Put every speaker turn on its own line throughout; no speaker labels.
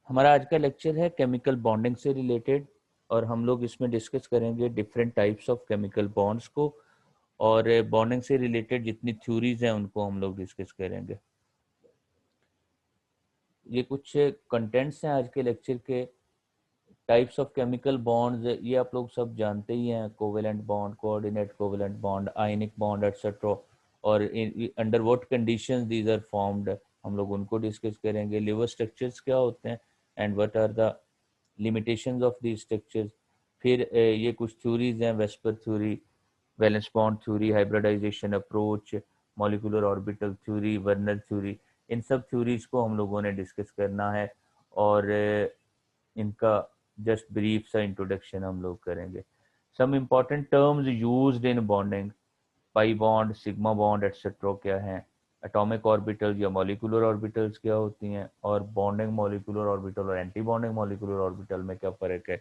हमारा आज का लेक्चर है केमिकल बॉन्डिंग से रिलेटेड और हम लोग इसमें डिस्कस करेंगे different types of chemical bonds को और बॉन्डिंग से रिलेटेड जितनी थ्योरीज हैं उनको हम लोग डिस्कस करेंगे। ये कुछ कंटेंट्स हैं आज के लेक्चर के। टाइप्स ऑफ केमिकल बॉन्ड्स ये आप लोग सब जानते ही हैं, covalent bond, coordinate covalent bond, ionic bond etcetera, और under what conditions these are formed हम लोग उनको डिस्कस करेंगे। लिवर स्ट्रक्चर्स क्या होते हैं and what are the limitations of these structures. फिर ये कुछ थ्योरीज हैं, VSEPR theory, valence bond theory, hybridisation approach, molecular orbital theory, Werner theory. इन सब थ्योरीज को हम लोगों ने डिस्कस करना है और इनका जस्ट ब्रीफ सा इंट्रोडक्शन हम लोग करेंगे। Some important terms used in bonding, pi bond, sigma bond etcetera क्या हैं, एटॉमिक ऑर्बिटल या मॉलिक्यूलर ऑर्बिटल्स क्या होती हैं, और बॉन्डिंग मॉलिक्यूलर ऑर्बिटल और एंटी बॉन्डिंग मॉलिक्यूलर ऑर्बिटल में क्या फ़र्क है।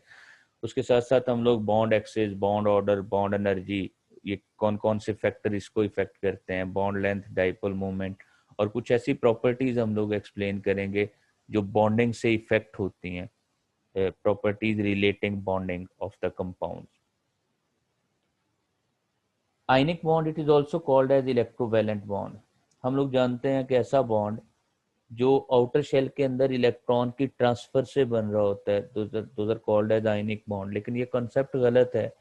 उसके साथ साथ हम लोग bond access, bond order, bond energy, ये कौन कौन से फैक्टर इसको इफेक्ट करते हैं, बॉन्ड लेंथ, डाइपोल मोमेंट, और कुछ ऐसी प्रॉपर्टीज हम लोग एक्सप्लेन करेंगे जो बॉन्डिंग से इफेक्ट होती हैं, properties relating bonding of the compounds. Ionic bond, it is also called as electrovalent bond. हम लोग जानते हैं कि ऐसा बॉन्ड जो आउटर शेल के अंदर इलेक्ट्रॉन की ट्रांसफर से बन रहा होता है, those are called as ionic bond. लेकिन ये कॉन्सेप्ट गलत है,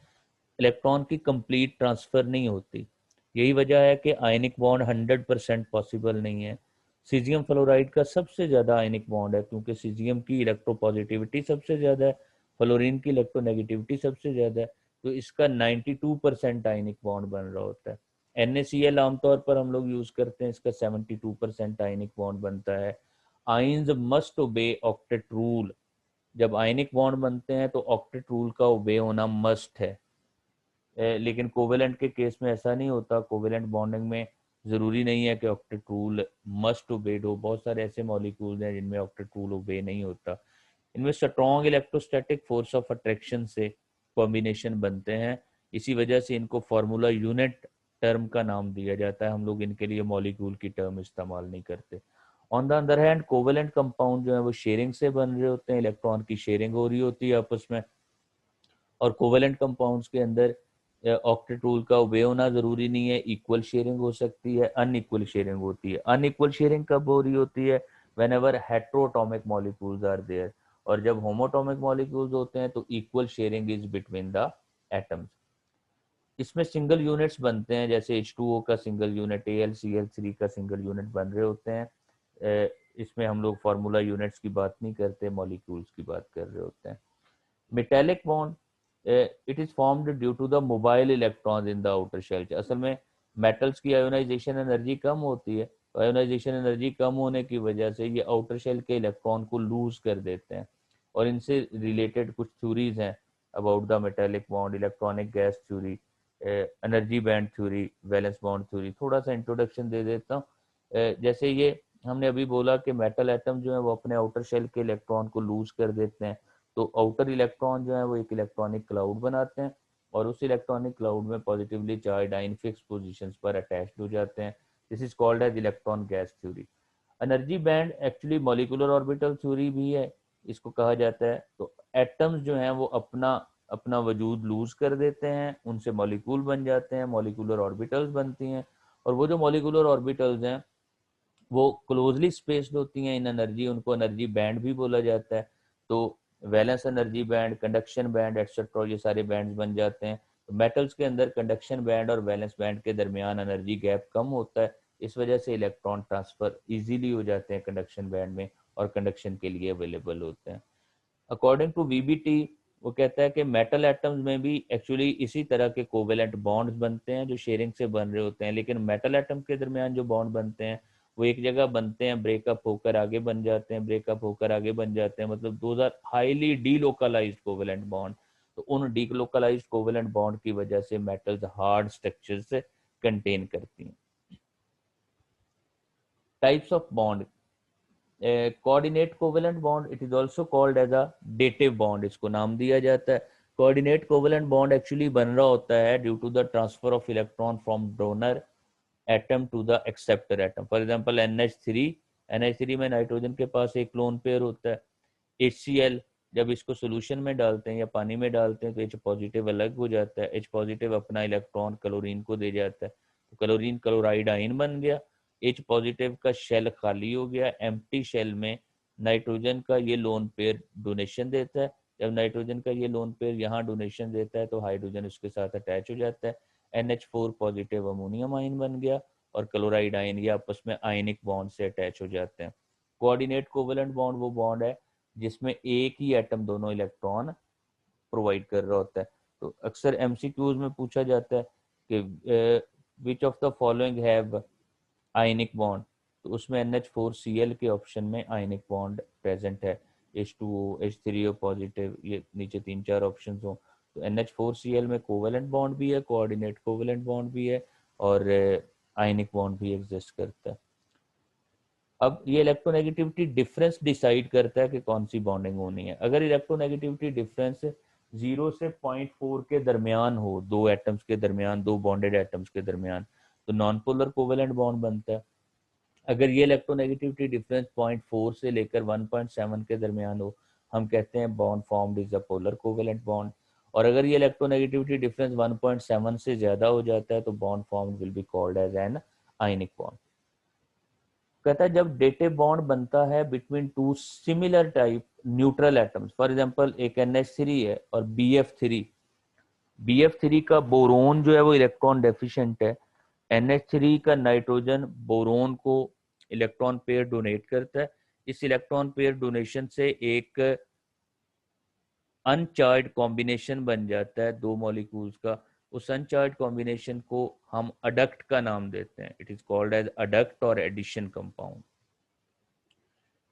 इलेक्ट्रॉन की कंप्लीट ट्रांसफर नहीं होती। यही वजह है कि आयनिक बॉन्ड 100% पॉसिबल नहीं है। सीजियम फ्लोराइड का सबसे ज़्यादा आयनिक बॉन्ड है क्योंकि सीजियम की इलेक्ट्रोपॉजिटिविटी सबसे ज़्यादा है, फ्लोरीन की इलेक्ट्रोनेगेटिविटी सबसे ज़्यादा है, तो इसका 92% आयनिक बॉन्ड बन रहा होता है। NaCl आमतौर पर हम लोग यूज़ करते हैं, इसका 72% आयनिक बॉन्ड बनता है। आयन्स मस्ट ओबे ऑक्टेट रूल। जब आयनिक बॉन्ड बनते हैं तो ऑक्टेट रूल का ओबे होना मस्ट है। लेकिन कोवेलेंट के केस में ऐसा नहीं होता। कोवेलेंट बॉन्डिंग में ज़रूरी नहीं है कि ऑक्टेट रूल मस्ट ओबेड हो। बहुत सारे ऐसे मॉलिक्यूल्स हैं जिनमें ऑक्टेट रूल ओबे नहीं होता। इनमें strong electrostatic force of attraction से कॉम्बिनेशन बनते हैं, इसी वजह से इनको फार्मूला यूनिट टर्म का नाम दिया जाता है। हम लोग इनके लिए मॉलिक्यूल की टर्म इस्तेमाल नहीं करते। On the other hand covalent compound जो है वो शेयरिंग से बन रहे होते हैं, इलेक्ट्रॉन की शेयरिंग हो रही होती है आपस में। और कोवेलेंट कंपाउंड्स के अंदर ऑक्टेट रूल का ओबे होना जरूरी नहीं है, इक्वल शेयरिंग हो सकती है, अनइक्वल शेयरिंग होती है। अनइक्वल शेयरिंग कब हो रही होती है? Whenever heteroatomic molecules are there, और जब होमोटॉमिक मॉलिक्यूल्स होते हैं तो equal sharing is between the atoms. इसमें सिंगल यूनिट्स बनते हैं, जैसे H2O का सिंगल यूनिट, AlCl3 का सिंगल यूनिट बन रहे होते हैं। इसमें हम लोग फार्मूला यूनिट्स की बात नहीं करते, मॉलिक्यूल्स की बात कर रहे होते हैं। Metallic bond, it is formed due to the mobile electrons in the outer shell. असल में मेटल्स की आयोनाइजेशन एनर्जी कम होती है, तो आयोनाइजेशन एनर्जी कम होने की वजह से ये आउटर शेल के इलेक्ट्रॉन को लूज कर देते हैं। और इनसे रिलेटेड कुछ थ्योरीज हैं about the metallic bond, electronic gas theory, energy band theory, valence bond theory. थोड़ा सा इंट्रोडक्शन दे देता हूँ। जैसे ये हमने अभी बोला कि मेटल एटम जो है वो अपने आउटर शेल के इलेक्ट्रॉन को लूज कर देते हैं, तो आउटर इलेक्ट्रॉन जो है वो एक इलेक्ट्रॉनिक क्लाउड बनाते हैं और उस इलेक्ट्रॉनिक क्लाउड में positively charge ion fix positions पर अटैच्ड हो जाते हैं। This is called as electron gas theory. Energy band actually molecular orbital theory भी है, इसको कहा जाता है। तो एटम्स जो हैं वो अपना अपना वजूद लूज कर देते हैं, उनसे मॉलिक्यूल बन जाते हैं, मॉलिक्यूलर ऑर्बिटल्स बनती हैं। और वो जो मॉलिक्यूलर ऑर्बिटल्स हैं वो क्लोजली स्पेस्ड होती हैं इन एनर्जी, उनको एनर्जी बैंड भी बोला जाता है। तो valence energy band, conduction band etcetera, ये सारे बैंड्स बन जाते हैं। तो मेटल्स के अंदर कंडक्शन बैंड और वैलेंस बैंड के दरमियान एनर्जी गैप कम होता है, इस वजह से इलेक्ट्रॉन ट्रांसफर इजीली हो जाते हैं कंडक्शन बैंड में और कंडक्शन के लिए अवेलेबल होते हैं। अकॉर्डिंग टू VBT, वो कहता है कि मेटल एटम्स में भी एक्चुअली इसी तरह के कोवेलेंट बॉन्ड्स बनते हैं जो शेयरिंग से बन रहे होते हैं, लेकिन मेटल एटम के दरमियान जो बॉन्ड बनते हैं वो एक जगह बनते हैं, ब्रेकअप होकर आगे बन जाते हैं, ब्रेकअप होकर आगे बन जाते हैं, मतलब those are highly delocalised covalent bond. तो उन डीलोकलाइज्ड कोवेलेंट बॉन्ड की वजह से मेटल्स हार्ड स्ट्रक्चर से कंटेन करती हैं। Types of bond, coordinate covalent bond, it is also called as a dative bond, इसको नाम दिया जाता है। कोऑर्डिनेट कोवेलेंट बॉन्ड एक्चुअली बन रहा होता है due to the transfer of electron from donor atom to the acceptor atom. For example NH3 में नाइट्रोजन के पास एक लोन पेयर होता है, HCl जब इसको सोल्यूशन में डालते हैं या पानी में डालते हैं तो H पॉजिटिव अलग हो जाता है, H पॉजिटिव अपना इलेक्ट्रॉन क्लोरीन को दे जाता है, तो क्लोरीन क्लोराइड आयन बन गया। H पॉजिटिव का शेल खाली हो गया, एम्प्टी शेल में नाइट्रोजन का ये लोन पेयर डोनेशन देता है। जब नाइट्रोजन का ये लोन पेयर यहाँ डोनेशन देता है तो हाइड्रोजन उसके साथ अटैच हो जाता है, NH4 पॉजिटिव अमोनियम आयन बन गया और क्लोराइड आयन ये आपस में आयनिक बॉन्ड से अटैच हो जाते हैं। कोऑर्डिनेट कोवेलेंट बॉन्ड वो बॉन्ड है जिसमें एक ही एटम दोनों इलेक्ट्रॉन प्रोवाइड कर रहा होता है। तो अक्सर एमसीक्यूज में पूछा जाता है कि which of the following have ionic bond, तो उसमें NH4Cl के ऑप्शन में आयनिक बॉन्ड प्रेजेंट है। H2O, H3O पॉजिटिव, ये नीचे 3-4 ऑप्शंस हो। तो NH4Cl में कोवेलेंट बॉन्ड भी है, कोऑर्डिनेट कोवेलेंट बॉन्ड भी है और आयनिक बॉन्ड भी एग्जिस्ट करता है। अब ये इलेक्ट्रोनेगेटिविटी डिफरेंस डिसाइड करता है कि कौन सी बॉन्डिंग होनी है। अगर इलेक्ट्रोनेगेटिविटी डिफरेंस 0 से 0.4 के दरमियान हो, दो एटम्स के दरमियान, दो बॉन्डेड एटम्स के दरमियान, तो नॉन पोलर कोवेलेंट बॉन्ड बनता है। अगर ये इलेक्ट्रोनेगेटिविटी डिफरेंस 0.4 से लेकर 1.7 के दरमियान हो, हम कहते हैं bond formed is a polar covalent bond. और अगर ये इलेक्ट्रोनेगेटिविटी डिफरेंस 1.7 से ज्यादा हो जाता है तो bond formed will be called as an ionic bond. कहता है जब डेटिव बॉन्ड बनता है between two similar type neutral atoms, for example एक NH3 है और BF3 का बोरोन जो है वो इलेक्ट्रॉन डेफिशिएंट है, NH3 का नाइट्रोजन बोरोन को इलेक्ट्रॉन पेयर डोनेट करता है। इस इलेक्ट्रॉन पेयर डोनेशन से एक अनचार्ज कॉम्बिनेशन बन जाता है दो मॉलिक्यूल्स का। उस अनचार्ज कॉम्बिनेशन को हम अडक्ट का नाम देते हैं, it is called as adduct और addition compound.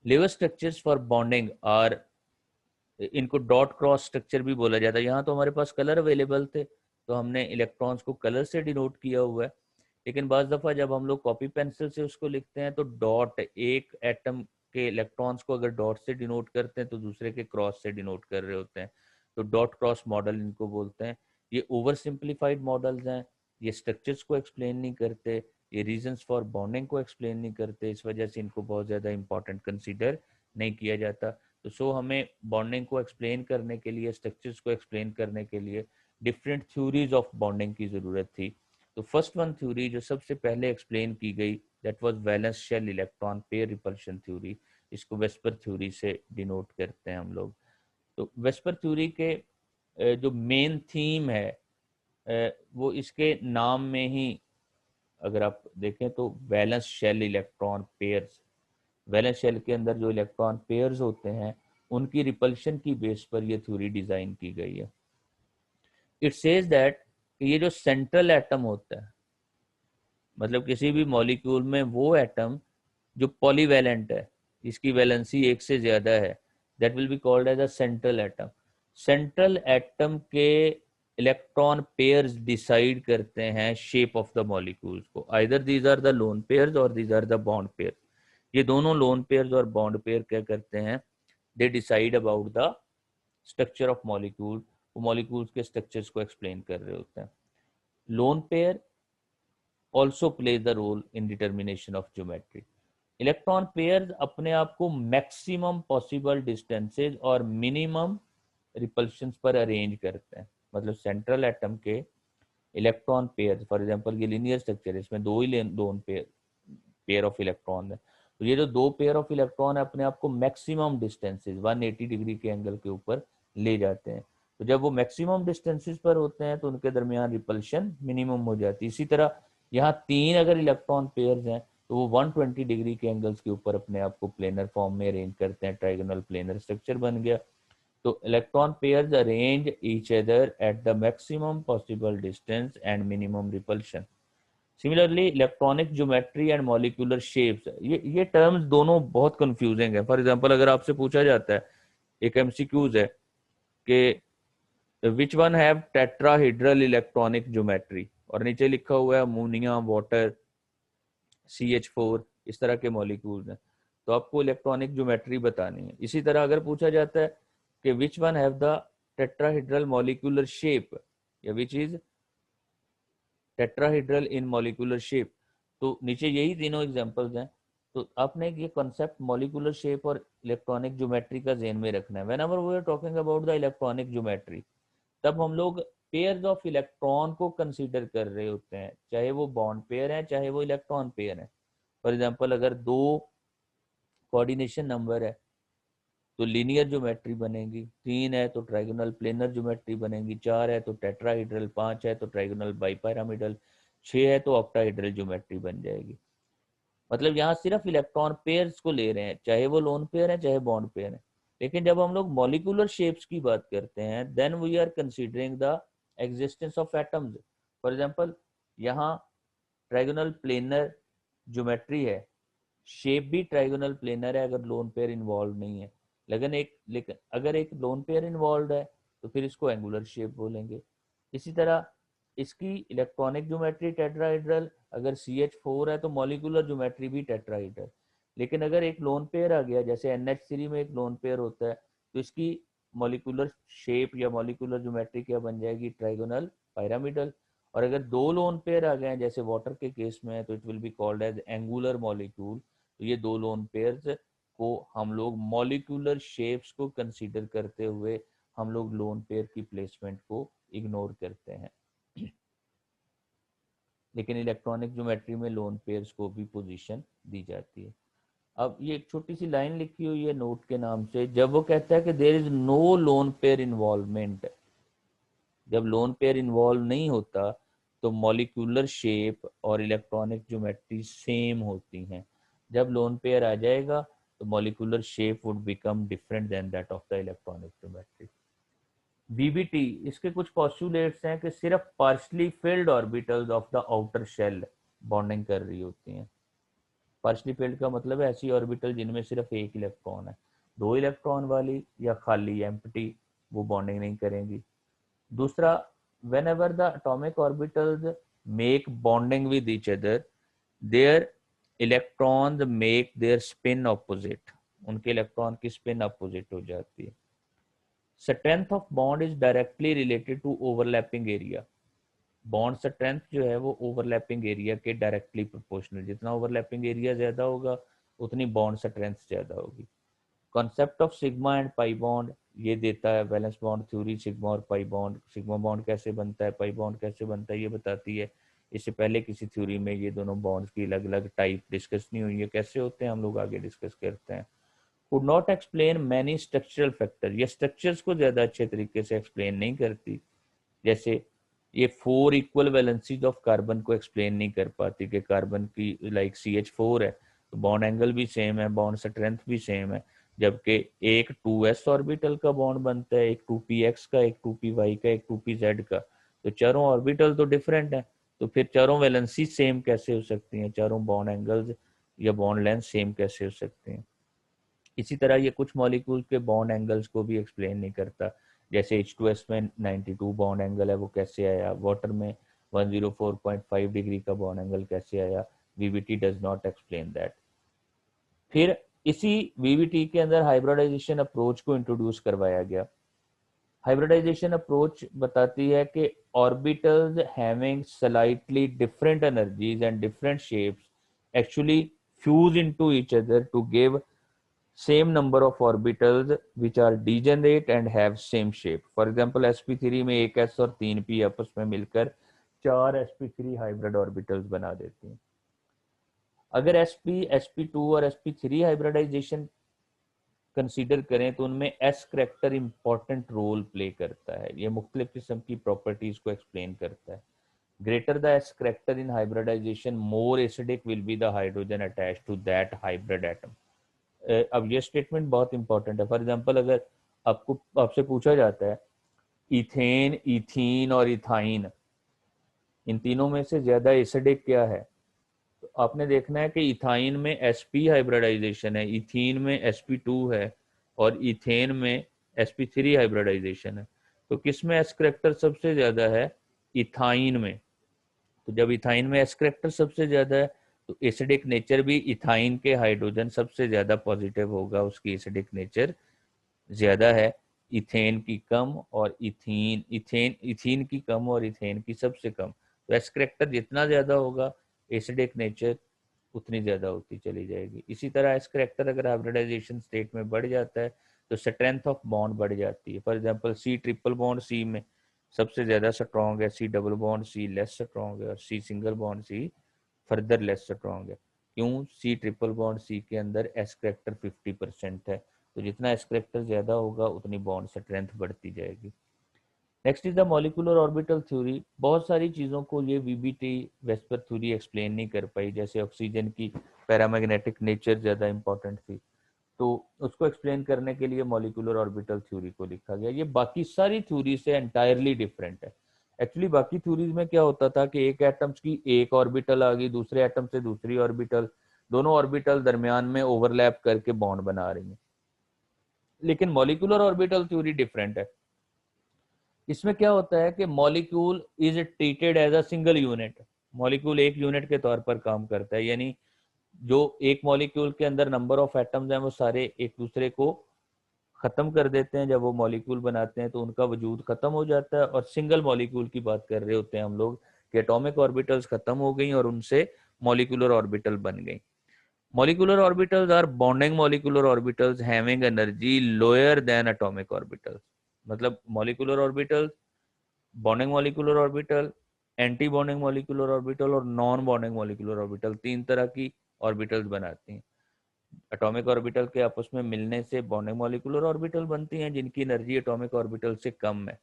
Lewis structures for bonding are, इनको डॉट क्रॉस स्ट्रक्चर भी बोला जाता है। यहाँ तो हमारे पास कलर अवेलेबल थे तो हमने इलेक्ट्रॉन्स को कलर से डिनोट किया हुआ है, लेकिन बाज दफ़ा जब हम लोग कॉपी पेंसिल से उसको लिखते हैं तो डॉट, एक एटम के इलेक्ट्रॉन्स को अगर डॉट से डिनोट करते हैं तो दूसरे के क्रॉस से डिनोट कर रहे होते हैं, तो डॉट क्रॉस मॉडल इनको बोलते हैं। ये ओवर सिंप्लीफाइड मॉडल्स हैं, ये स्ट्रक्चर्स को एक्सप्लेन नहीं करते, ये रीजंस फॉर बॉन्डिंग को एक्सप्लेन नहीं करते, इस वजह से इनको बहुत ज़्यादा इंपॉर्टेंट कंसीडर नहीं किया जाता। तो सो हमें बॉन्डिंग को एक्सप्लेन करने के लिए, स्ट्रक्चर्स को एक्सप्लेन करने के लिए डिफरेंट थ्योरीज ऑफ बॉन्डिंग की ज़रूरत थी। तो फर्स्ट वन थ्योरी जो सबसे पहले एक्सप्लेन की गई that was valence shell electron pair repulsion theory, इसको वेस्पर थ्योरी से डिनोट करते हैं हम लोग। तो वेस्पर थ्योरी के जो मेन थीम है वो इसके नाम में ही अगर आप देखें तो valence shell electron pairs, valence shell के अंदर जो इलेक्ट्रॉन पेयर्स होते हैं उनकी रिपल्शन की बेस पर यह थ्योरी डिजाइन की गई है। इट सेज दैट ये जो सेंट्रल एटम होता है, मतलब किसी भी मॉलिक्यूल में वो एटम जो पॉलीवैलेंट है, इसकी वैलेंसी एक से ज्यादा है, that will be called as a central atom. Central atom के इलेक्ट्रॉन पेयर्स डिसाइड करते हैं शेप ऑफ द मॉलिक्यूल्स को, either these are the lone pairs और these are the bond pair. ये दोनों लोन पेयर्स और बॉन्ड पेयर क्या करते हैं, they decide about the structure of molecule, वो मॉलिक्यूल्स के स्ट्रक्चर्स को एक्सप्लेन कर रहे होते हैं। Lone pair also plays the role in determination of geometry. Electron pairs अपने आप को मैक्सिमम पॉसिबल डिस्टेंसेज और मिनिमम रिपल्शंस पर अरेंज करते हैं। मतलब सेंट्रल एटम के इलेक्ट्रॉन पेयर्स, फॉर एग्जांपल ये लीनियर स्ट्रक्चर है, इसमें दो ही लोन पेयर ऑफ इलेक्ट्रॉन है, तो ये जो दो पेयर ऑफ इलेक्ट्रॉन है अपने आप को मैक्सिमम डिस्टेंसेज 180 डिग्री के एंगल के ऊपर ले जाते हैं। तो जब वो मैक्सिमम डिस्टेंसेज पर होते हैं तो उनके दरमियान रिपल्शन मिनिमम हो जाती है। इसी तरह यहाँ तीन अगर इलेक्ट्रॉन पेयर्स हैं तो वो 120 डिग्री के एंगल्स के ऊपर अपने आप को प्लेनर फॉर्म में अरेंज करते हैं, ट्राइगोनल प्लेनर स्ट्रक्चर बन गया। तो electron pairs arrange each other at the maximum possible distance and minimum repulsion. Similarly electronic geometry and molecular shapes, ये टर्म्स दोनों बहुत कंफ्यूजिंग है। फॉर एग्जांपल अगर आपसे पूछा जाता है, एक एमसीक्यूज है कि which one have tetrahedral electronic geometry, और नीचे लिखा हुआ है अमोनिया, वाटर, CH4, इस तरह के मॉलिक्यूल्स हैं, तो आपको इलेक्ट्रॉनिक ज्योमेट्री बतानी है। इसी तरह अगर पूछा जाता है कि which one have the tetrahedral molecular shape या which is tetrahedral in molecular shape, तो नीचे यही तीनों एग्जांपल्स हैं तो आपने ये कॉन्सेप्ट मॉलिक्यूलर शेप और इलेक्ट्रॉनिक ज्योमेट्री का ध्यान में रखना है। Whenever we are talking about the electronic geometry, तब हम लोग पेयर्स ऑफ इलेक्ट्रॉन को कंसीडर कर रहे होते हैं, चाहे वो बॉन्ड पेयर है चाहे वो इलेक्ट्रॉन पेयर है। फॉर एग्जांपल अगर दो कोऑर्डिनेशन नंबर है तो लीनियर ज्योमेट्री बनेगी, 3 है तो ट्राइगोनल प्लेनर ज्योमेट्री बनेगी, 4 है तो टेट्राहेड्रल, 5 है तो ट्राइगोनल बाइपिरामिडल, 6 है तो ऑक्टाहेड्रल ज्योमेट्री बन जाएगी। मतलब यहाँ सिर्फ इलेक्ट्रॉन पेयर्स को ले रहे हैं, चाहे वो लोन पेयर है चाहे बॉन्ड पेयर है। लेकिन जब हम लोग मॉलिक्यूलर शेप्स की बात करते हैं, then we are considering the existence of atoms. For example यहाँ ट्राइगोनल प्लेनर ज्योमेट्री है, शेप भी ट्राइगोनल प्लेनर है अगर लोन पेयर इन्वॉल्व नहीं है। लेकिन अगर एक लोन पेयर इन्वॉल्व है तो फिर इसको एंगुलर शेप बोलेंगे। इसी तरह इसकी इलेक्ट्रॉनिक ज्योमेट्री टेट्राहेड्रल, अगर CH4 है तो मॉलिक्यूलर ज्योमेट्री भी टेट्राहेड्रल। लेकिन अगर एक लोन पेयर आ गया, जैसे NH3 में एक लोन पेयर होता है, तो इसकी मॉलिक्यूलर शेप या मॉलिक्यूलर ज्योमेट्री क्या बन जाएगी, ट्राइगोनल पिरामिडल। और अगर दो लोन पेयर आ गए हैं जैसे वाटर के केस में है, तो it will be called as angular molecule. तो ये दो लोन पेयर्स को हम लोग मॉलिक्यूलर शेप्स को कंसीडर करते हुए हम लोग लोन पेयर की प्लेसमेंट को इग्नोर करते हैं। लेकिन इलेक्ट्रॉनिक ज्योमेट्री में लोन पेयर्स को भी पोजीशन दी जाती है। अब ये एक छोटी सी लाइन लिखी हुई है नोट के नाम से, जब वो कहता है कि there is no lone pair involvement, जब लोन पेयर इन्वॉल्व नहीं होता तो मॉलिक्यूलर शेप और इलेक्ट्रॉनिक ज्योमेट्री सेम होती हैं। जब लोन पेयर आ जाएगा तो molecular shape would become different than that of the electronic geometry. VBT, इसके कुछ पॉस्टुलेट्स हैं कि सिर्फ partially filled orbitals of the outer shell bonding कर रही होती हैं। पार्शली फिल्ड का मतलब है ऐसी ऑर्बिटल जिनमें सिर्फ एक इलेक्ट्रॉन है, दो इलेक्ट्रॉन वाली या खाली एम्प्टी वो बॉन्डिंग नहीं करेंगी। दूसरा, whenever the atomic orbitals make bonding with each other, their electrons make their spin opposite, उनके इलेक्ट्रॉन की स्पिन अपोजिट हो जाती है। Strength of bond is directly related to overlapping area. Bond strength जो है वो ओवरलैपिंग एरिया के directly proportional, जितना ओवरलैपिंग एरिया ज्यादा होगा उतनी बॉन्ड स्ट्रेंथ ज्यादा होगी। Concept of sigma and pi bond ये देता है वैलेंस बॉन्ड थ्योरी। सिग्मा और पाई बॉन्ड, सिग्मा बॉन्ड कैसे बनता है, पाई बॉन्ड कैसे बनता है, ये बताती है। इससे पहले किसी थ्योरी में ये दोनों बॉन्ड्स की अलग अलग टाइप डिस्कस नहीं हुई है, कैसे होते हैं हम लोग आगे डिस्कस करते हैं। Could not explain many structural factor, ये स्ट्रक्चर्स को ज्यादा अच्छे तरीके से एक्सप्लेन नहीं करती। जैसे ये 4 इक्वल वैलेंसीज ऑफ कार्बन को एक्सप्लेन नहीं कर पाती कि कार्बन की लाइक CH4 है तो बॉन्ड एंगल भी सेम है, बॉन्ड स्ट्रेंथ भी सेम है, जबकि एक 2s ऑर्बिटल का बॉन्ड बनता है, एक 2px का, एक 2py का, एक 2pz का। तो चारों ऑर्बिटल तो डिफरेंट है, तो फिर चारों वैलेंसी सेम कैसे हो सकती हैं, चारों बॉन्ड एंगल्स या बॉन्ड लेंथ सेम कैसे हो सकते हैं। इसी तरह ये कुछ मॉलिक्यूल के बॉन्ड एंगल्स को भी एक्सप्लेन नहीं करता। जैसे H2S में 92 बॉन्ड एंगल है, वो कैसे आया, वाटर में 104.5 डिग्री का बॉन्ड एंगल कैसे आया, VBT does not explain that. फिर इसी VBT के अंदर हाइब्रिडाइजेशन अप्रोच को इंट्रोड्यूस करवाया गया। हाइब्रिडाइजेशन अप्रोच बताती है कि orbitals having slightly different energies and different shapes actually fuse into each other to give same number of orbitals which are degenerate and have same shape. For example, sp3 में एक s और 3p आपस में मिलकर 4 sp3 hybrid orbitals बना देती हैं। अगर sp, sp2 और sp3 हाइब्रिडाइजेशन कंसीडर करें तो उनमें s character important role play करता है, ये मुख्तलिफ किस्म की प्रॉपर्टीज को एक्सप्लेन करता है। Greater the s character in hybridization, more acidic will be the hydrogen attached to that hybrid atom. अब ये स्टेटमेंट बहुत इंपॉर्टेंट है। फॉर एग्जांपल अगर आपसे पूछा जाता है इथेन, इथीन और इथाइन, इन तीनों में से ज्यादा एसिडिक क्या है, तो आपने देखना है कि इथाइन में sp हाइब्रिडाइजेशन है, इथीन में sp2 है और इथेन में sp3 हाइब्रिडाइजेशन है। तो किस में s करेक्टर सबसे ज्यादा है, इथाइन में। तो जब इथाइन में s करेक्टर सबसे ज्यादा है तो एसिडिक नेचर भी इथाइन के हाइड्रोजन सबसे ज्यादा पॉजिटिव होगा, उसकी एसिडिक नेचर ज्यादा है। इथेन की कम और इथीन की कम और इथेन की सबसे कम। तो एस करेक्टर जितना ज्यादा होगा एसिडिक नेचर उतनी ज़्यादा होती चली जाएगी। इसी तरह एस करैक्टर अगर हाइब्रिडाइजेशन स्टेट में बढ़ जाता है तो स्ट्रेंथ ऑफ बॉन्ड बढ़ जाती है। For example C triple bond C में सबसे ज़्यादा स्ट्रॉन्ग है, C double bond C less strong है, और C single bond C further less strong है। क्यों? सी ट्रिपल बॉन्ड सी के अंदर एस करैक्टर 50% है, तो जितना एस करैक्टर ज़्यादा होगा उतनी बॉन्ड स्ट्रेंथ बढ़ती जाएगी। Next is the molecular orbital theory. बहुत सारी चीज़ों को ये वीबीटी वेस्पर थ्योरी एक्सप्लेन नहीं कर पाई, जैसे ऑक्सीजन की पैरामैग्नेटिक नेचर ज़्यादा इंपॉर्टेंट थी, तो उसको एक्सप्लेन करने के लिए मॉलिक्यूलर ऑर्बिटल थ्योरी को लिखा गया। ये बाकी सारी थ्योरी से एंटायरली डिफरेंट है। एक्चुअली बाकी थ्योरीज में क्या होता था कि एक एटम्स की एक ऑर्बिटल आ गई, दूसरे एटम से दूसरी ऑर्बिटल, दोनों ऑर्बिटल दरमियान में ओवरलैप करके बॉन्ड बना रही हैं। लेकिन मॉलिक्यूलर ऑर्बिटल थ्योरी डिफरेंट है। इसमें क्या होता है कि molecule is treated as a single unit. Molecule एक यूनिट के तौर पर काम करता है, यानी जो एक मॉलिक्यूल के अंदर नंबर ऑफ एटम्स हैं वो सारे एक दूसरे को खत्म कर देते हैं। जब वो मॉलिक्यूल बनाते हैं तो उनका वजूद खत्म हो जाता है, और सिंगल मॉलिक्यूल की बात कर रहे होते हैं हम लोग कि एटॉमिक ऑर्बिटल्स खत्म हो गई और उनसे मॉलिक्यूलर ऑर्बिटल बन गई। Molecular orbitals are bonding molecular orbitals having energy lower than atomic orbitals. मतलब molecular orbitals, bonding molecular orbital, anti bonding molecular orbital और नॉन बॉन्डिंग मॉलिक्यूलर ऑर्बिटल, तीन तरह की ऑर्बिटल्स बनाती हैं। एटॉमिक ऑर्बिटल के आपस में मिलने से बॉन्डिंग मॉलिक्यूलर ऑर्बिटल बनती हैं जिनकी एनर्जी एटॉमिक ऑर्बिटल से कम है,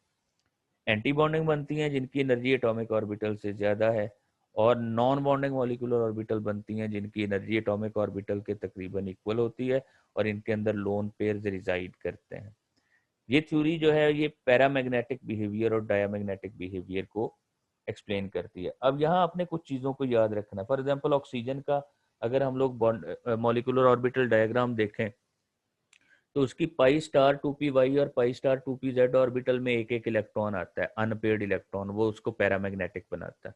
एंटी बॉन्डिंग बनती हैं जिनकी एनर्जी एटॉमिक ऑर्बिटल से ज़्यादा है, और नॉन बॉन्डिंग मॉलिक्यूलर ऑर्बिटल बनती हैं जिनकी एनर्जी एटॉमिक ऑर्बिटल के तकरीबन इक्वल होती है और इनके अंदर लोन पेयर्स रिजाइड करते हैं। ये थ्योरी जो है ये पैरामैग्नेटिक बिहेवियर और डायामैग्नेटिक बिहेवियर को एक्सप्लेन करती है। अब यहाँ अपने कुछ चीज़ों को याद रखना है। फॉर एग्जांपल ऑक्सीजन का अगर हम लोग मॉलिक्यूलर ऑर्बिटल डायग्राम देखें तो उसकी पाई स्टार 2p और पाई स्टार 2p ऑर्बिटल में एक एक इलेक्ट्रॉन आता है, अनपेयर्ड इलेक्ट्रॉन, वो उसको पैरामैग्नेटिक बनाता है।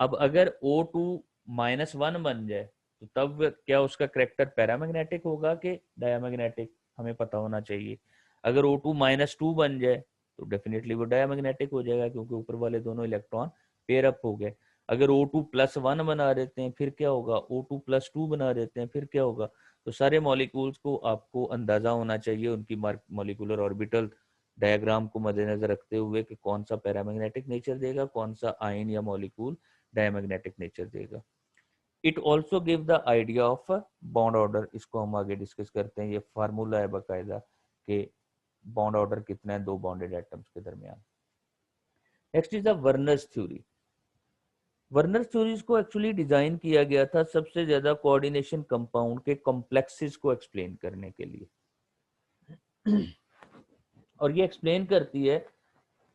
अब अगर O2-1 बन जाए तो तब क्या उसका करेक्टर पैरामैग्नेटिक होगा कि डायामैग्नेटिक, हमें पता होना चाहिए। अगर O2-2 बन जाए तो डेफिनेटली वो डायामैग्नेटिक हो जाएगा क्योंकि ऊपर वाले दोनों इलेक्ट्रॉन पेयर अप हो गए। अगर O2+1 बना देते हैं फिर क्या होगा, O2+2 बना देते हैं फिर क्या होगा। तो सारे मॉलिक्यूल्स को आपको अंदाजा होना चाहिए उनकी मॉलिक्यूलर ऑर्बिटल डायग्राम को मद्देनजर रखते हुए कि कौन सा पैरामैग्नेटिक नेचर देगा, कौन सा आयन या मॉलिक्यूल डायमैग्नेटिक नेचर देगा। It also give the idea of bond order. इसको हम आगे डिस्कस करते हैं। ये फार्मूला है बाकायदा कि बॉन्ड ऑर्डर कितना है दो बॉन्डेड एटम्स के दरमियान। Next is the Werner's theory. Werner's theories को एक्चुअली डिजाइन किया गया था सबसे ज्यादा कोऑर्डिनेशन कंपाउंड के कॉम्प्लेक्सेस को एक्सप्लेन करने के लिए। और ये एक्सप्लेन करती है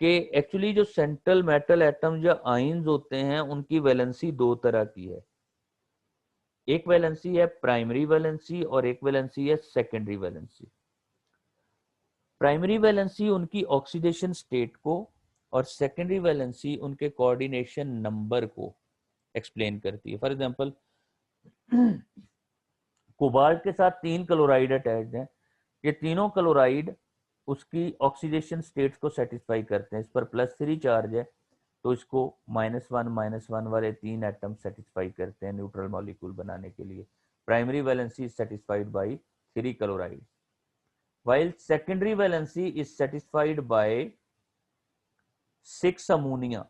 कि एक्चुअली जो सेंट्रल मेटल एटम्स या आयंस होते हैं उनकी वैलेंसी दो तरह की है। एक वैलेंसी है प्राइमरी वैलेंसी और एक वैलेंसी है सेकेंडरी वैलेंसी। प्राइमरी वैलेंसी उनकी ऑक्सीडेशन स्टेट को और सेकेंडरी वैलेंसी उनके कोऑर्डिनेशन नंबर को एक्सप्लेन करती है। फॉर एग्जांपल कोबाल्ट के साथ 3 क्लोराइड अटैच्ड हैं। ये तीनों क्लोराइड उसकी ऑक्सीडेशन स्टेट्स को सेटिस्फाई करते हैं। इस पर +3 चार्ज है तो इसको -1 वाले 3 एटम सेटिस्फाई करते हैं न्यूट्रल मॉलिक्यूल बनाने के लिए। Primary valency is satisfied by 3 chloride, while secondary valency is satisfied by 6 ammonia.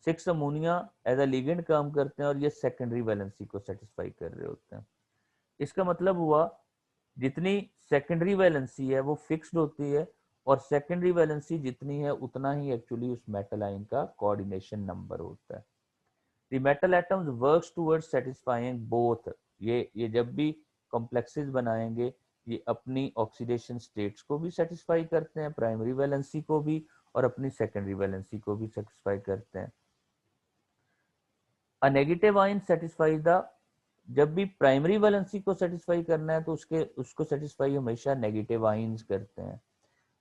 6 ammonia as a ligand काम करते हैं और ये सेकेंडरी वैलेंसी को सेटिस्फाई कर रहे होते हैं। इसका मतलब हुआ जितनी सेकेंडरी वैलेंसी है वो फिक्स्ड होती है और सेकेंडरी वैलेंसी जितनी है उतना ही एक्चुअली उस मेटल आयन का कोऑर्डिनेशन नंबर होता है। The metal atoms works towards satisfying both. ये जब भी कॉम्प्लेक्सेस बनाएंगे ये अपनी ऑक्सीडेशन स्टेट्स को भी सेटिस्फाई करते हैं, प्राइमरी वैलेंसी को भी और अपनी सेकेंडरी वैलेंसी को भी सेटिस्फाई करते हैं। A negative ion satisfy the, जब भी प्राइमरी वैलेंसी को सेटिस्फाई करना है तो उसको सेटिस्फाई हमेशा नेगेटिव आयंस करते हैं,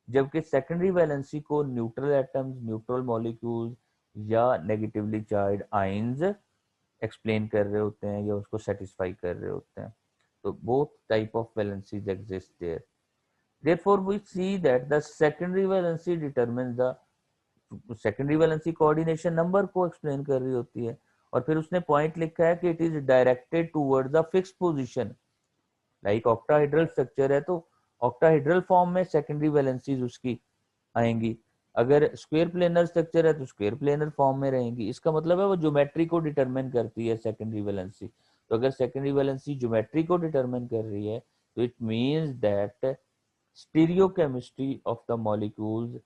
जबकि सेकेंडरी वैलेंसी को न्यूट्रल एटम्स, न्यूट्रल मॉलिक्यूल्स या नेगेटिवली चार्ज आयंस एक्सप्लेन कर रहे होते हैं या उसको सेटिस्फाई कर रहे होते हैं। तो both type of valencies exist there. Therefore we see that the secondary valency determines the secondary valency coordination number को explain कर रही होती है और फिर उसने पॉइंट लिखा है कि it is directed towards the fix position. Like octahedral structure है तो ऑक्टाहेड्रल फॉर्म में सेकेंडरी वैलेंसीज उसकी आएंगी, अगर स्क्वायर प्लेनर स्ट्रक्चर है तो स्क्वायर प्लेनर फॉर्म में रहेंगी। इसका मतलब है वो ज्योमेट्री को डिटरमिन करती है सेकेंडरी वैलेंसी। तो अगर सेकेंडरी वैलेंसी ज्योमेट्री को डिटरमिन कर रही है तो it means that stereochemistry of the molecules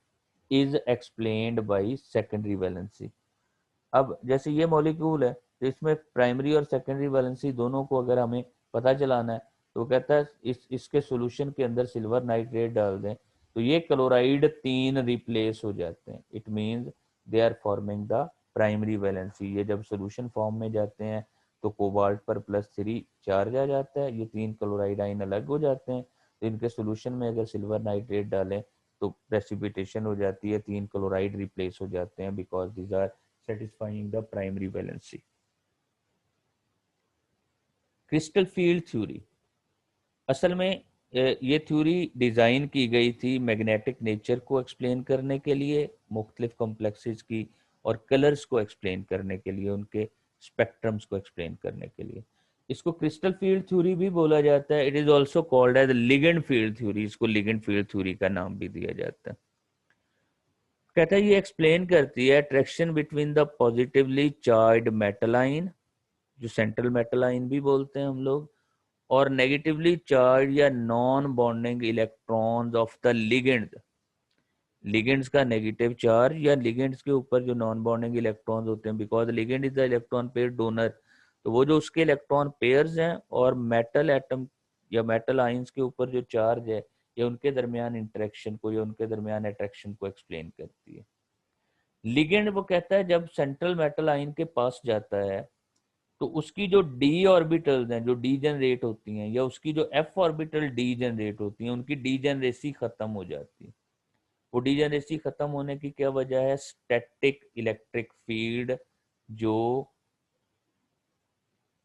is explained by secondary valency. अब जैसे ये मॉलिक्यूल है तो इसमें प्राइमरी और सेकेंडरी वैलेंसी दोनों को अगर हमें पता चलाना है तो कहता है इसके सॉल्यूशन के अंदर सिल्वर नाइट्रेट डाल दें तो ये क्लोराइड 3 रिप्लेस हो जाते हैं। It means they are forming the primary valency. ये जब सोल्यूशन फॉर्म में जाते हैं तो कोबाल्ट पर +3 चार्ज आ जाता है, ये 3 क्लोराइड आइन अलग हो जाते हैं। तो इनके सोल्यूशन में अगर सिल्वर नाइट्रेट डालें तो प्रेसिपिटेशन हो जाती है, 3 क्लोराइड रिप्लेस हो जाते हैं because these are satisfying the primary valency. Crystal field theory, असल में ये थ्योरी डिज़ाइन की गई थी मैग्नेटिक नेचर को एक्सप्लेन करने के लिए, मुख्तलिफ कॉम्प्लेक्सेस की और कलर्स को एक्सप्लेन करने के लिए, उनके स्पेक्ट्रम्स को एक्सप्लेन करने के लिए। इसको क्रिस्टल फील्ड थ्योरी भी बोला जाता है। It is also called as ligand field theory, इसको लिगेंड फील्ड थ्योरी का नाम भी दिया जाता है। कहता है ये एक्सप्लेन करती है attraction between the positively charge metal आइन, जो सेंट्रल मेटल आइन भी बोलते हैं हम लोग, और नेगेटिवली चार्ज या non bonding electrons of the ligand. Ligands का नेगेटिव चार्ज या लिगेंड्स के ऊपर जो नॉन बॉन्डिंग इलेक्ट्रॉन्स होते हैं, because ligand is the electron pair donor, तो वो जो उसके इलेक्ट्रॉन पेयर्स हैं और मेटल एटम या मेटल आइंस के ऊपर जो चार्ज है या उनके दरमियान इंटरेक्शन को या उनके दरमियान अट्रैक्शन को एक्सप्लेन करती है। लिगेंड वो कहता है जब सेंट्रल मेटल आइन के पास जाता है तो उसकी जो डी ऑर्बिटल्स हैं जो डी जनरेट होती हैं या उसकी जो एफ ऑर्बिटल डी जनरेट होती हैं उनकी डी जनरेसी खत्म हो जाती है। वो डी जनरेसी खत्म होने की क्या वजह है? स्टैटिक इलेक्ट्रिक फील्ड, जो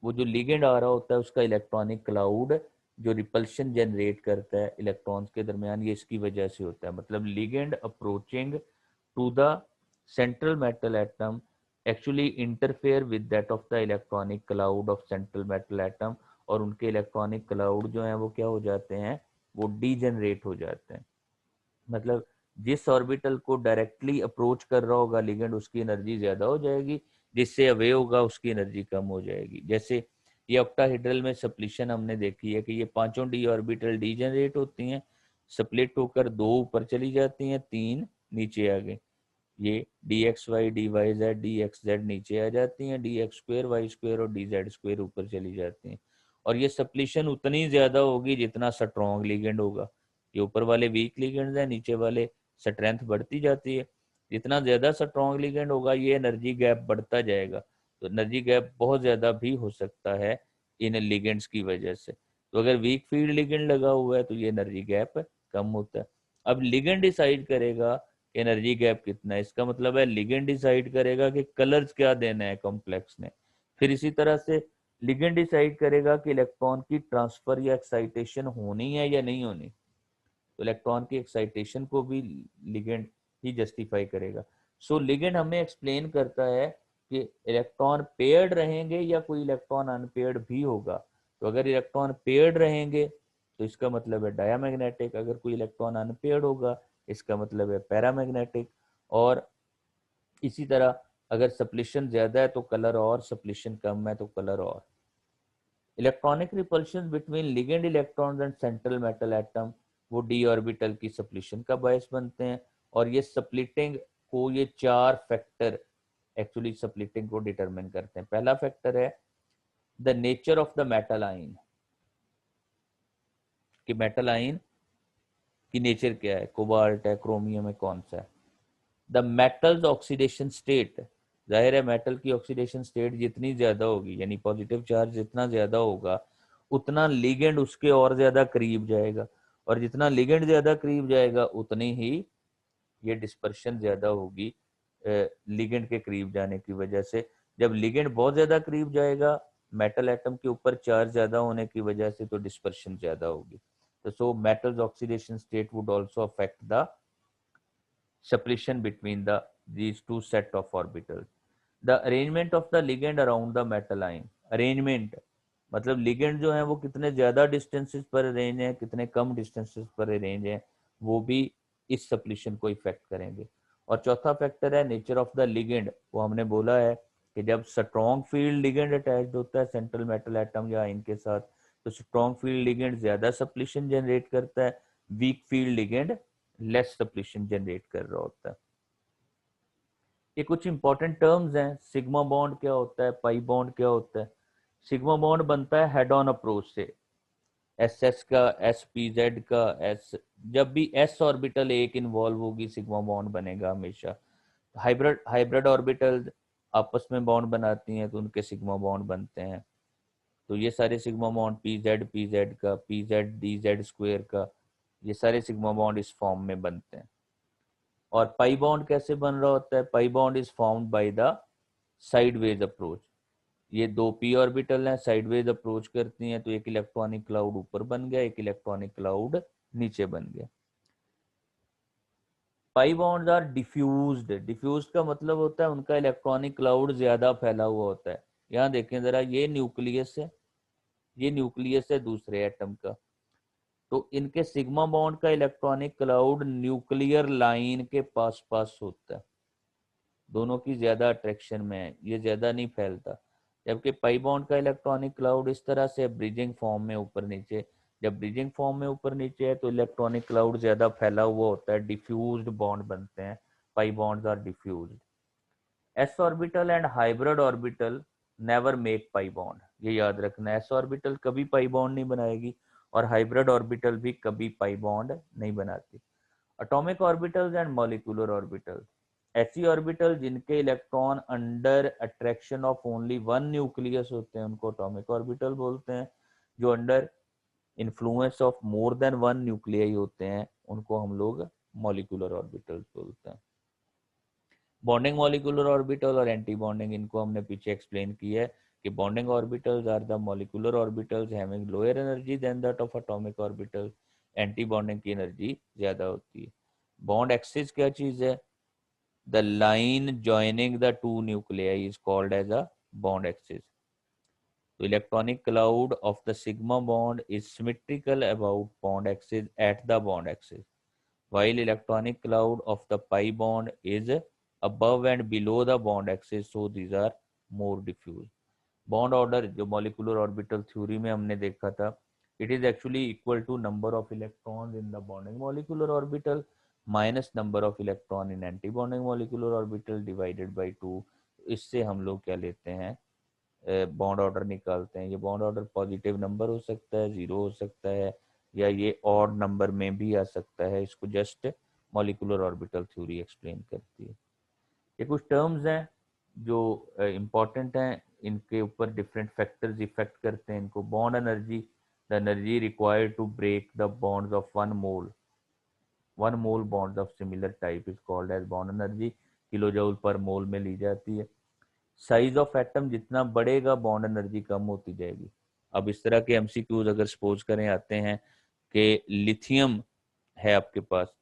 वो जो लिगेंड आ रहा होता है उसका इलेक्ट्रॉनिक क्लाउड जो रिपल्शन जनरेट करता है इलेक्ट्रॉन्स के दरमियान, ये इसकी वजह से होता है। मतलब ligand approaching to the central metal atom actually interfere with that of the electronic cloud of central metal atom, और उनके इलेक्ट्रॉनिक क्लाउड जो हैं वो क्या हो जाते हैं? वो डीजनरेट हो जाते हैं। मतलब जिस ऑर्बिटल को डायरेक्टली अप्रोच कर रहा होगा लिगेंड उसकी एनर्जी ज्यादा हो जाएगी, जिससे अवे होगा उसकी एनर्जी कम हो जाएगी। जैसे ये ऑक्टाहेड्रल में सप्लीशन हमने देखी है कि ये पांचों डी ऑर्बिटल डीजनरेट होती हैं, स्प्लिट होकर 2 ऊपर चली जाती हैं, 3 नीचे आ गई। ये d x y d y z d x z नीचे आ जाती हैं, d x square y square और डी जेड स्क्वेयर ऊपर चली जाती हैं। और ये सप्लीशन उतनी ज्यादा होगी जितना स्ट्रॉन्ग लिगेंड होगा। ये ऊपर वाले वीक लिगेंड्स हैं, नीचे वाले स्ट्रेंथ बढ़ती जाती है। जितना ज्यादा स्ट्रॉन्ग लिगेंड होगा ये एनर्जी गैप बढ़ता जाएगा। तो एनर्जी गैप बहुत ज्यादा भी हो सकता है इन लिगेंड्स की वजह से। तो अगर वीक फील्ड लिगेंड लगा हुआ है तो ये एनर्जी गैप कम होता है। अब लिगेंड डिसाइड करेगा एनर्जी गैप कितना है, इसका मतलब है लिगेंड डिसाइड करेगा कि कलर्स क्या देना है कॉम्प्लेक्स ने। फिर इसी तरह से लिगेंड डिसाइड करेगा कि इलेक्ट्रॉन की ट्रांसफर या एक्साइटेशन होनी है या नहीं होनी। तो इलेक्ट्रॉन की एक्साइटेशन को भी लिगेंड ही जस्टिफाई करेगा। सो लिगेंड हमें एक्सप्लेन करता है कि इलेक्ट्रॉन पेयर्ड रहेंगे या कोई इलेक्ट्रॉन अनपेयर्ड भी होगा। तो अगर इलेक्ट्रॉन पेयर्ड रहेंगे तो इसका मतलब है डायामैग्नेटिक, अगर कोई इलेक्ट्रॉन अनपेयर्ड होगा इसका मतलब है पैरामैग्नेटिक। और इसी तरह अगर सप्लीशन ज्यादा है तो कलर और, सप्लीशन कम है तो कलर और। Electronic repulsion between ligand electrons and central metal atom वो डी ऑर्बिटल की सप्लीशन का बायस बनते हैं। और ये सप्लिटिंग को ये 4 फैक्टर एक्चुअली सप्लिटिंग को डिटरमिन करते हैं। पहला फैक्टर है the nature of the metal आइन, कि मेटल आइन की नेचर क्या है, कोबाल्ट है, क्रोमियम है, कौन सा है। द मेटल्स ऑक्सीडेशन स्टेट, जाहिर है मेटल की ऑक्सीडेशन स्टेट जितनी ज्यादा होगी यानी पॉजिटिव चार्ज जितना ज्यादा होगा उतना लिगेंड उसके और ज्यादा करीब जाएगा, और जितना लिगेंड ज्यादा करीब जाएगा उतनी ही ये डिस्पर्शन ज्यादा होगी लिगेंड के करीब जाने की वजह से। जब लिगेंड बहुत ज्यादा करीब जाएगा मेटल एटम के ऊपर चार्ज ज्यादा होने की वजह से तो डिस्पर्शन ज्यादा होगी। तो so metals oxidation state would also affect the separation between these two set of orbitals. The arrangement of the ligand around the metal ion. Arrangement मतलब लिगेंड जो है वो कितने ज्यादा डिस्टेंसेस पर अरेंज है, कितने कम डिस्टेंसेस पर अरेंज है, वो भी इस सप्लीशन को इफेक्ट करेंगे। और चौथा फैक्टर है नेचर ऑफ द लिगेंड। वो हमने बोला है कि जब स्ट्रॉन्ग फील्ड लिगेंड अटैच्ड होता है सेंट्रल मेटल एटम या आयन के साथ, तो स्ट्रॉन्ग फील्ड लिगेंड ज्यादा सप्लीशन जनरेट करता है, weak field ligand less splitting generate कर रहा होता है। ये कुछ इंपॉर्टेंट टर्म्स हैं। सिग्मा बॉन्ड क्या होता है, पाई बॉन्ड क्या होता है। सिग्मा बॉन्ड बनता है हेड ऑन अप्रोच से, एस एस का, एस पी जेड का, एस, जब भी एस ऑर्बिटल एक इन्वॉल्व होगी सिग्मा बॉन्ड बनेगा हमेशा। हाइब्रिड हाइब्रिड ऑर्बिटल आपस में बॉन्ड बनाती हैं तो उनके सिग्मा बॉन्ड बनते हैं। तो ये सारे सिग्मा बॉन्ड पी जेड का, P Z D z square का, ये सारे सिग्मा बॉन्ड इस फॉर्म में बनते हैं। और पाई बॉन्ड कैसे बन रहा होता है, pi bond is formed by the sideways approach. ये दो पी ऑर्बिटल हैं, साइडवेज अप्रोच करती हैं, तो एक इलेक्ट्रॉनिक क्लाउड ऊपर बन गया, एक इलेक्ट्रॉनिक क्लाउड नीचे बन गया। Pi bonds are diffused. Diffused का मतलब होता है उनका इलेक्ट्रॉनिक क्लाउड ज्यादा फैला हुआ होता है। यहाँ देखें जरा, ये न्यूक्लियस है, ये न्यूक्लियस है दूसरे एटम का, तो इनके सिग्मा बॉन्ड का इलेक्ट्रॉनिक क्लाउड न्यूक्लियर लाइन के पास पास होता है, दोनों की ज्यादा अट्रैक्शन में है, ये ज्यादा नहीं फैलता। जबकि पाई बॉन्ड का इलेक्ट्रॉनिक क्लाउड इस तरह से ब्रिजिंग फॉर्म में ऊपर नीचे, जब ब्रिजिंग फॉर्म में ऊपर नीचे है तो इलेक्ट्रॉनिक क्लाउड ज्यादा फैला हुआ होता है, डिफ्यूज्ड बॉन्ड बनते हैं, pi bonds are diffused. S orbital and hybrid orbital never make pi bond, ये याद रखना, एस ऑर्बिटल कभी पाई बॉन्ड नहीं बनाएगी और हाइब्रिड ऑर्बिटल भी कभी पाई बॉन्ड नहीं बनाती। Atomic orbitals and molecular orbitals, ऐसी ऑर्बिटल जिनके electron under attraction of only one nucleus होते हैं उनको एटॉमिक ऑर्बिटल बोलते हैं। जो under influence of more than one nuclei होते हैं उनको हम लोग मॉलिक्यूलर ऑर्बिटल्स बोलते हैं। बॉन्डिंग मॉलिक्यूलर ऑर्बिटल और एंटी बॉन्डिंग, इनको हमने पीछे एक्सप्लेन किया है कि bonding orbitals are the molecular orbitals having lower energy than that of atomic orbital. Anti bonding की एनर्जी ज्यादा होती है। बॉन्ड एक्सिस क्या चीज है, the line joining the two nuclei is called as a bond axis. The electronic cloud of the sigma bond is symmetrical about bond axis at the bond axis, while electronic cloud of the pi bond is above and below the bond axis, so these are more diffuse. Bond order जो molecular orbital theory में हमने देखा था, it is actually equal to number of electrons in the bonding molecular orbital minus number of electron in anti bonding molecular orbital divided by 2। इससे हम लोग क्या लेते हैं, बॉन्ड ऑर्डर निकालते हैं। ये बॉन्ड ऑर्डर पॉजिटिव नंबर हो सकता है, जीरो हो सकता है, या ये ऑड नंबर में भी आ सकता है। इसको just molecular orbital theory explain करती है। ये कुछ टर्म्स हैं जो इम्पॉर्टेंट हैं, इनके ऊपर डिफरेंट फैक्टर्स इफेक्ट करते हैं इनको। Bond energy, the energy required to break the bonds of one mole bonds of similar type is called as bond energy, kilojoule per mole में ली जाती है। साइज ऑफ एटम जितना बढ़ेगा bond energy कम होती जाएगी। अब इस तरह के एमसीक्यूज अगर सपोज करें आते हैं कि लिथियम है आपके पास,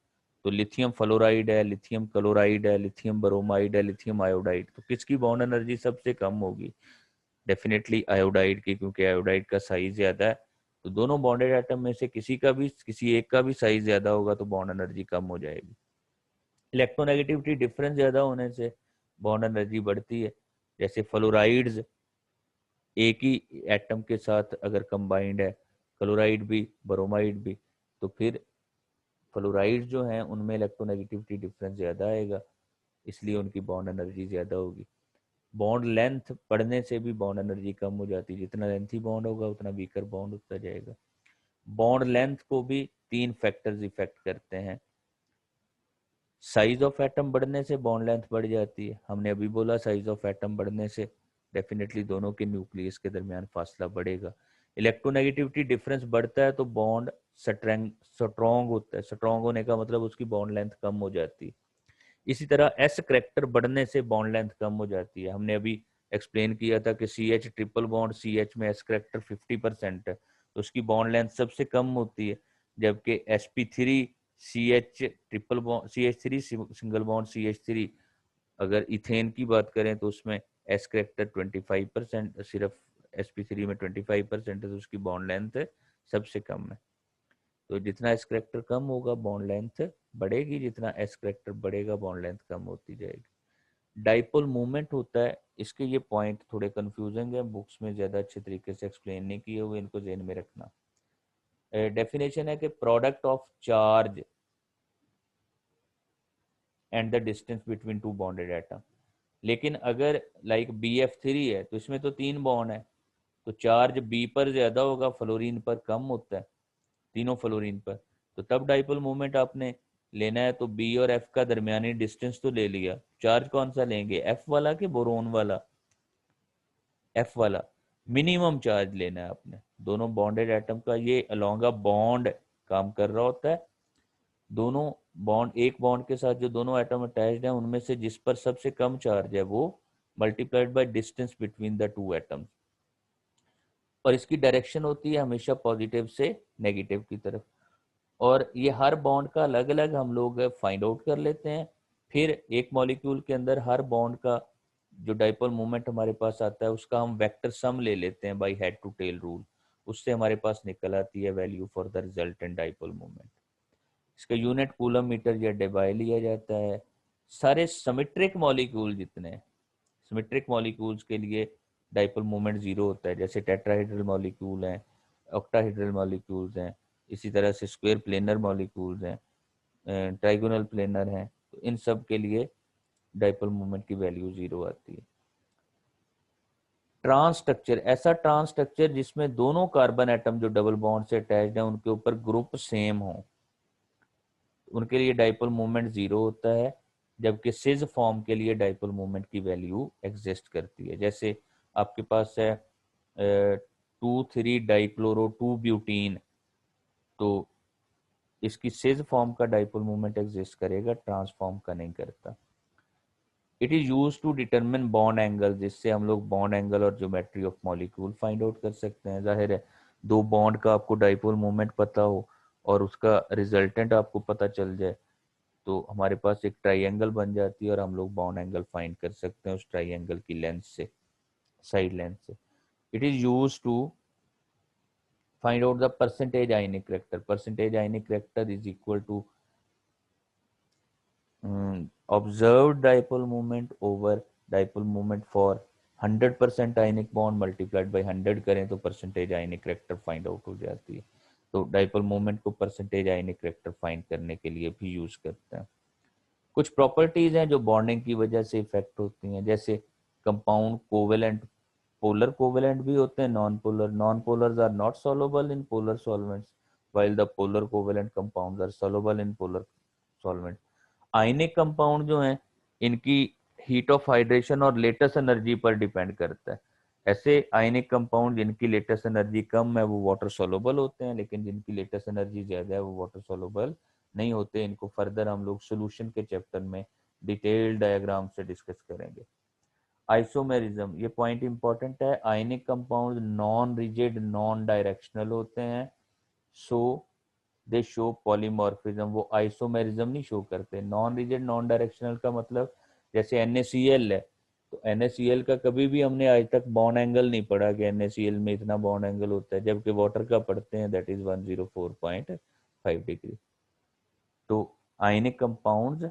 तो लिथियम फ्लोराइड है, लिथियम क्लोराइड है, लिथियम ब्रोमाइड है, लिथियम आयोडाइड, तो किसकी बॉन्ड एनर्जी सबसे कम होगी? डेफिनेटली आयोडाइड की, क्योंकि आयोडाइड का साइज ज्यादा है। तो दोनों बॉन्डेड एटम में से किसी एक का भी साइज ज्यादा होगा तो बॉन्ड एनर्जी कम हो जाएगी। इलेक्ट्रोनेगेटिविटी डिफरेंस ज्यादा होने से बॉन्ड एनर्जी बढ़ती है। जैसे फ्लोराइड्स एक ही एटम के साथ अगर कंबाइंड है, क्लोराइड भी ब्रोमाइड भी, तो फिर फ्लोराइड जो हैं उनमें इलेक्ट्रोनेगेटिविटी डिफरेंस ज्यादा आएगा, इसलिए उनकी बॉन्ड एनर्जी ज्यादा होगी। बॉन्ड लेंथ बढ़ने से भी बॉन्ड एनर्जी कम हो जाती है, जितना लेंथी बॉन्ड होगा उतना वीकर बॉन्ड होता जाएगा। बॉन्ड लेंथ को भी तीन फैक्टर्स इफेक्ट करते हैं। साइज ऑफ एटम बढ़ने से बॉन्ड लेंथ बढ़ जाती है, हमने अभी बोला साइज ऑफ एटम बढ़ने से डेफिनेटली दोनों के न्यूक्लियस के दरमियान फासला बढ़ेगा। इलेक्ट्रोनेगेटिविटी डिफरेंस बढ़ता है तो बॉन्ड स्ट्रॉन्ग होता है, स्ट्रॉन्ग होने का मतलब उसकी बॉन्ड लेंथ कम हो जाती है। इसी तरह एस करेक्टर बढ़ने से बॉन्ड लेंथ कम हो जाती है। हमने अभी एक्सप्लेन किया था कि C H triple bond C H में एस करेक्टर 50% है, तो उसकी बॉन्ड लेंथ सबसे कम होती है। जबकि s p three C H triple bond C H three single bond C H three, अगर इथेन की बात करें तो उसमें एस करेक्टर 25%, सिर्फ sp3 में 25% है, तो उसकी बॉन्ड लेंथ सबसे कम है। तो जितना एस करेक्टर कम होगा बॉन्ड लेंथ बढ़ेगी, जितना एस करेक्टर बढ़ेगा बॉन्ड लेंथ कम होती जाएगी। डाइपोल मूवमेंट होता है, इसके ये पॉइंट थोड़े कंफ्यूजिंग है, बुक्स में ज़्यादा अच्छे तरीके से एक्सप्लेन नहीं किए हुए, इनको ज़हन में रखना। डेफिनेशन है कि product of charge and the distance between two bonded atom. लेकिन अगर लाइक BF3 है तो इसमें तो 3 बॉन्ड है, तो चार्ज B पर ज़्यादा होगा, फ्लोरीन पर कम होता है, तीनों फ्लोरीन पर। तो तब डाइपोल मोमेंट आपने लेना है तो B और F का दरमियानी डिस्टेंस तो ले लिया, चार्ज कौन सा लेंगे, F वाला कि बोरोन वाला, F वाला। मिनिमम चार्ज लेना है आपने, दोनों बॉन्डेड एटम का ये अलोंग अ बॉन्ड काम कर रहा होता है। दोनों बॉन्ड, एक बॉन्ड के साथ जो दोनों एटम अटैच्ड हैं उनमें से जिस पर सबसे कम चार्ज है वो multiplied by distance between the two atoms, और इसकी डायरेक्शन होती है हमेशा पॉजिटिव से नेगेटिव की तरफ। और ये हर बॉन्ड का अलग अलग हम लोग फाइंड आउट कर लेते हैं। फिर एक मॉलिक्यूल के अंदर हर बॉन्ड का जो डाइपोल मोमेंट हमारे पास आता है उसका हम वेक्टर सम ले लेते हैं by head to tail rule, उससे हमारे पास निकल आती है value for the resultant dipole moment. इसका यूनिट कूलम मीटर या डेबाई लिया जाता है। सारे सिमेट्रिक मॉलिक्यूल जितने, सिमेट्रिक मॉलिक्यूल्स के लिए डाइपोल मोमेंट जीरो होता है, जैसे टेट्राहेड्रल मॉलिक्यूल हैं, ऑक्टाहेड्रल मॉलिक्यूल्स हैं, इसी तरह से स्क्वायर प्लेनर मॉलिक्यूल्स हैं, ट्राइगोनल प्लेनर हैं, तो इन सब के लिए डाइपोल मोमेंट की वैल्यू जीरो आती है। ट्रांस स्ट्रक्चर, ऐसा ट्रांस स्ट्रक्चर जिसमें दोनों कार्बन एटम जो डबल बॉन्ड से अटैच्ड हैं उनके ऊपर ग्रुप सेम हो, उनके लिए डाइपोल मोमेंट जीरो होता है, जबकि सिज फॉर्म के लिए डाइपोल मोमेंट की वैल्यू एग्जिस्ट करती है। जैसे आपके पास है 2,3-डाइक्लोरो-2-ब्यूटीन, तो इसकी सिज फॉर्म का डाइपोल मोमेंट एग्जिस्ट करेगा, ट्रांसफॉर्म का नहीं करता। It is use to determine bond angle, जिससे हम लोग बॉन्ड एंगल और geometry of molecule find out कर सकते हैं। जाहिर है दो बॉन्ड का आपको डाइपोल मोमेंट पता हो और उसका रिजल्टेंट आपको पता चल जाए तो हमारे पास एक ट्राइंगल बन जाती है और हम लोग बॉन्ड एंगल फाइंड कर सकते हैं उस ट्राइंगल की लेंथ से, साइड लेंथ से। It is use to find out the percentage ionic character. Percentage ionic character is equal to observed dipole moment over dipole moment for 100% ionic bond multiplied by 100 करें तो percentage ionic character find out हो जाती है। तो dipole moment को percentage ionic character find करने के लिए भी यूज करते हैं। कुछ प्रॉपर्टीज हैं जो बॉन्डिंग की वजह से इफेक्ट होती हैं, जैसे कंपाउंड कोवेलेंट, पोलर कोवेलेंट भी होते हैं, non polar. Non polars are not soluble in polar solvents while the polar covalent compounds are soluble in polar solvent. Ionic compound जो हैं इनकी हीट ऑफ हाइड्रेशन और लेटेस्ट एनर्जी पर depend करता है। ऐसे आयनिक कंपाउंड जिनकी लेटेस्ट एनर्जी कम है वो वाटर सोलुबल होते हैं, लेकिन जिनकी लेटेस्ट एनर्जी ज्यादा है वो वाटर सोलुबल नहीं होते। इनको फर्दर हम लोग सोल्यूशन के चैप्टर में डिटेल डायग्राम से डिस्कस करेंगे। आइसोमेरिज्म, ये पॉइंट इंपॉर्टेंट है। Ionic compound non rigid non directional होते हैं, सो दे शो पॉलीमॉर्फिज्म। वो आइसोमेरिज्म नहीं शो करते। नॉन रिजिड नॉन डायरेक्शनल का मतलब जैसे NaCl है, तो NaCl का कभी भी हमने आज तक बॉन्ड एंगल नहीं पढ़ा कि NaCl में इतना बॉन्ड एंगल होता है, जबकि वाटर का पढ़ते हैं, दैट इज 104.5 डिग्री। तो ionic compounds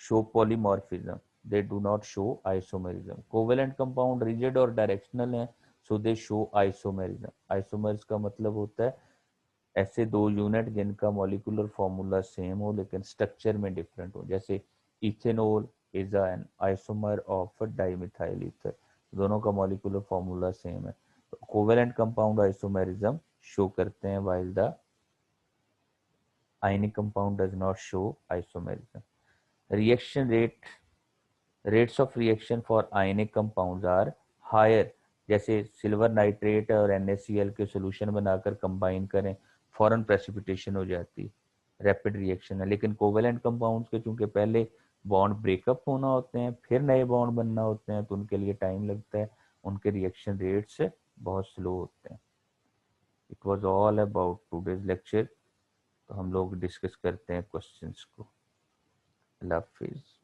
show polymorphism, they do not show isomerism. Covalent compound rigid और directional है, so they show isomerism. Isomers का मतलब होता है ऐसे दो यूनिट जिनका मॉलिक्यूलर फॉर्मूला सेम हो लेकिन स्ट्रक्चर में डिफरेंट हो। जैसे ethanol is an isomer of dimethyl ether, दोनों का मॉलिक्यूलर फॉर्मूला सेम है। तो कोवेलेंट कंपाउंड आइसोमेरिज्म शो करते हैं while the ionic compound does not show isomerism. Reaction rates of reaction for ionic compounds are higher, जैसे silver nitrate और NaCl के solution बनाकर कंबाइन करें फॉरन प्रेसिपिटेशन हो जाती, रैपिड रिएक्शन है। लेकिन कोवेलेंट कंपाउंड्स के चूंकि पहले बॉन्ड ब्रेकअप होना होते हैं फिर नए बॉन्ड बनना होते हैं तो उनके लिए टाइम लगता है, उनके रिएक्शन रेट्स बहुत स्लो होते हैं। It was all about today's lecture. तो हम लोग डिस्कस करते हैं क्वेश्चंस को। अल्लाह हाफिज़।